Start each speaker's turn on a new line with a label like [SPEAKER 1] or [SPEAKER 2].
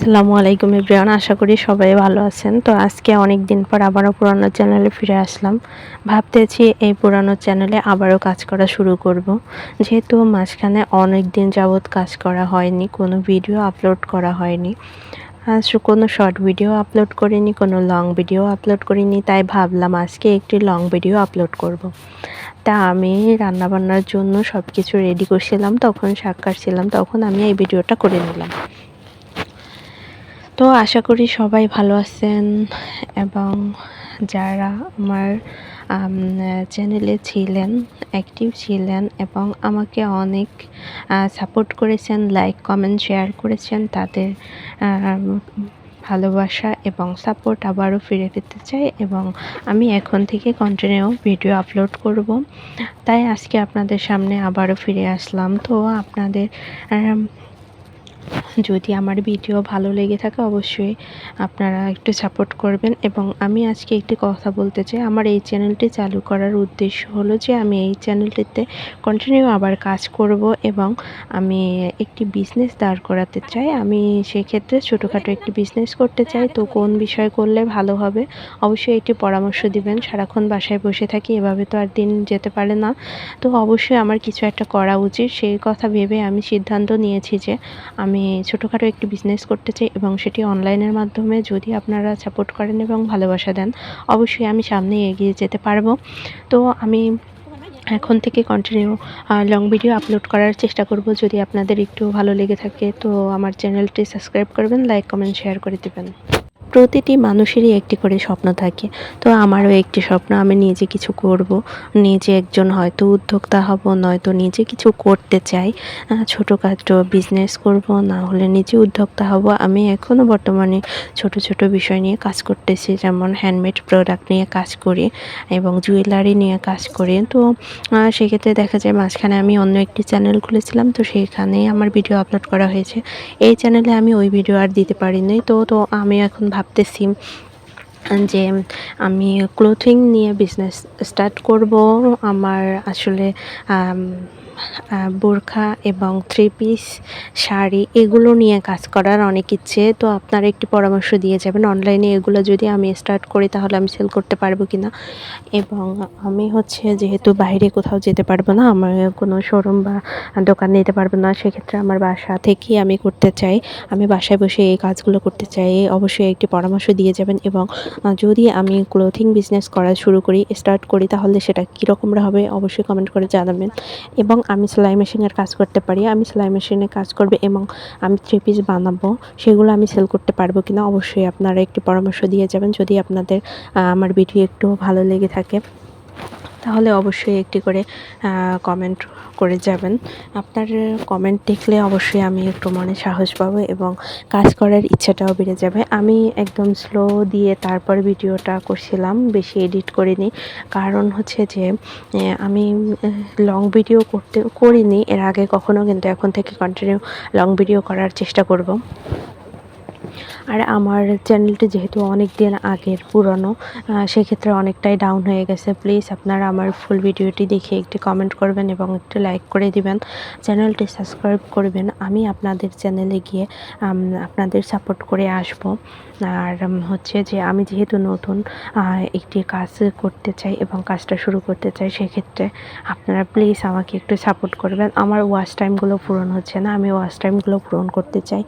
[SPEAKER 1] আসসালামু আলাইকুম এভরিওয়ান, আশা করি সবাই ভালো আছেন। তো আজকে অনেক দিন পর আবারও পুরানো চ্যানেলে ফিরে আসলাম। ভাবতেছি এই পুরানো চ্যানেলে আবারও কাজ করা শুরু করব, যেহেতু মাঝখানে অনেক দিন যাবৎ কাজ করা হয়নি, কোনো ভিডিও আপলোড করা হয়নি, কোনো শর্ট ভিডিও আপলোড করিনি, কোনো লং ভিডিও আপলোড করিনি। তাই ভাবলাম আজকে একটি লং ভিডিও আপলোড করব। তা আমি রান্নাবান্নার জন্য সব কিছু রেডি করছিলাম, তখন শাক কাটছিলাম, তখন আমি এই ভিডিওটা করে নিলাম। তো আশা করি সবাই ভালো আছেন এবং যারা আমার চ্যানেলে ছিলেন, অ্যাক্টিভ ছিলেন এবং আমাকে অনেক সাপোর্ট করেছেন, লাইক কমেন্ট শেয়ার করেছেন, তাদের ভালোবাসা এবং সাপোর্ট আবারও ফিরে পেতে চাই এবং আমি এখন থেকে কন্টিনিউ ভিডিও আপলোড করব। তাই আজকে আপনাদের সামনে আবারও ফিরে আসলাম। তো আপনাদের যদি আমার ভিডিও ভালো লেগে থাকে অবশ্যই আপনারা একটু সাপোর্ট করবেন। এবং আমি আজকে একটি কথা বলতে চাই, আমার এই চ্যানেলটি চালু করার উদ্দেশ্য হলো যে আমি এই চ্যানেলটিতে কন্টিনিউ আবার কাজ করব এবং আমি একটি বিজনেস দাঁড় করাতে চাই। আমি সেক্ষেত্রে ছোটোখাটো একটি বিজনেস করতে চাই। তো কোন বিষয় করলে ভালো হবে অবশ্যই একটি পরামর্শ দিবেন। সারাক্ষণ বাসায় বসে থাকি, এভাবে তো আর দিন যেতে পারে না। তো অবশ্যই আমার কিছু একটা করা উচিত, সেই কথা ভেবে আমি সিদ্ধান্ত নিয়েছি যে আমি ছোটোখাটো একটি বিজনেস করতে চাই এবং সেটি অনলাইনের মাধ্যমে। যদি আপনারা সাপোর্ট করেন এবং ভালোবাসা দেন অবশ্যই আমি সামনে এগিয়ে যেতে পারবো। তো আমি এখন থেকে কন্টিনিউ লং ভিডিও আপলোড করার চেষ্টা করব। যদি আপনাদের একটু ভালো লেগে থাকে তো আমার চ্যানেলটি সাবস্ক্রাইব করবেন, লাইক কমেন্ট শেয়ার করে দেবেন। প্রতিটি মানুষেরই একটি করে স্বপ্ন থাকে। তো আমারও একটি স্বপ্ন, আমি নিজে কিছু করব, নিজে একজন হয়তো উদ্যোক্তা হব, নয়তো নিজে কিছু করতে চাই, ছোটোখাটো বিজনেস করব, না হলে নিজে উদ্যোক্তা হব। আমি এখনও বর্তমানে ছোট ছোট বিষয় নিয়ে কাজ করতেছি, যেমন হ্যান্ডমেড প্রোডাক্ট নিয়ে কাজ করি এবং জুয়েলারি নিয়ে কাজ করি। তো সেক্ষেত্রে দেখা যায় মাঝখানে আমি অন্য একটি চ্যানেল খুলেছিলাম, তো সেখানেই আমার ভিডিও আপলোড করা হয়েছে। এই চ্যানেলে আমি ওই ভিডিও আর দিতে পারিনি। তো আমি এখন ভাবতেছি যে আমি ক্লোথিং নিয়ে বিজনেস স্টার্ট করব। আমার আসলে বোরখা এবং থ্রি পিস শাড়ি এগুলো নিয়ে কাজ করার অনেক ইচ্ছে। তো আপনারা একটি পরামর্শ দিয়ে যাবেন, অনলাইনে এগুলো যদি আমি স্টার্ট করি তাহলে আমি সেল করতে পারবো কি না। এবং আমি যেহেতু বাইরে কোথাও যেতে পারবো না, আমার কোনো শোরুম বা দোকান নিতে পারবো না, সেক্ষেত্রে আমার বাসা থেকেই আমি করতে চাই। আমি বাসায় বসে এই কাজগুলো করতে চাই। অবশ্যই একটি পরামর্শ দিয়ে যাবেন। এবং যদি আমি ক্লোথিং বিজনেস করা শুরু করি, স্টার্ট করি, তাহলে সেটা কীরকম হবে অবশ্যই কমেন্ট করে জানাবেন। এবং আমি সেলাই মেশিনের কাজ করতে পারি, আমি সেলাই মেশিনে কাজ করবে এবং আমি থ্রি পিস বানাবো, সেগুলো আমি সেল করতে পারবো কিনা অবশ্যই আপনারা একটি পরামর্শ দিয়ে যাবেন। যদি আপনাদের আমার ভিডিও একটু ভালো লেগে থাকে তাহলে অবশ্যই একটি করে কমেন্ট করে যাবেন। আপনার কমেন্ট দেখলে অবশ্যই আমি একটু মনে সাহস পাবো এবং কাজ করার ইচ্ছাটাও বেড়ে যাবে। আমি একদম স্লো দিয়ে তারপর ভিডিওটা করছিলাম, বেশি এডিট করিনি। কারণ যে আমি লং ভিডিও করিনি এর আগে কখনো, কিন্তু এখন থেকে কন্টিনিউ লং ভিডিও করার চেষ্টা করব। আর আমার চ্যানেলটি যেহেতু অনেক দিন আগের পুরনো, সেক্ষেত্রে অনেকটাই ডাউন হয়ে গেছে। প্লিজ আপনারা আমার ফুল ভিডিওটি দেখে একটি কমেন্ট করবেন এবং একটু লাইক করে দিবেন, চ্যানেলটি সাবস্ক্রাইব করবেন। আমি আপনাদের চ্যানেলে গিয়ে আপনাদের সাপোর্ট করে আসব। আর যে আমি যেহেতু নতুন একটি কাজ করতে চাই এবং কাজটা শুরু করতে চাই, সেক্ষেত্রে আপনারা প্লিজ আমাকে একটু সাপোর্ট করবেন। আমার ওয়াচ টাইমগুলো পূরণ হচ্ছে না, আমি ওয়াচ টাইমগুলো পূরণ করতে চাই।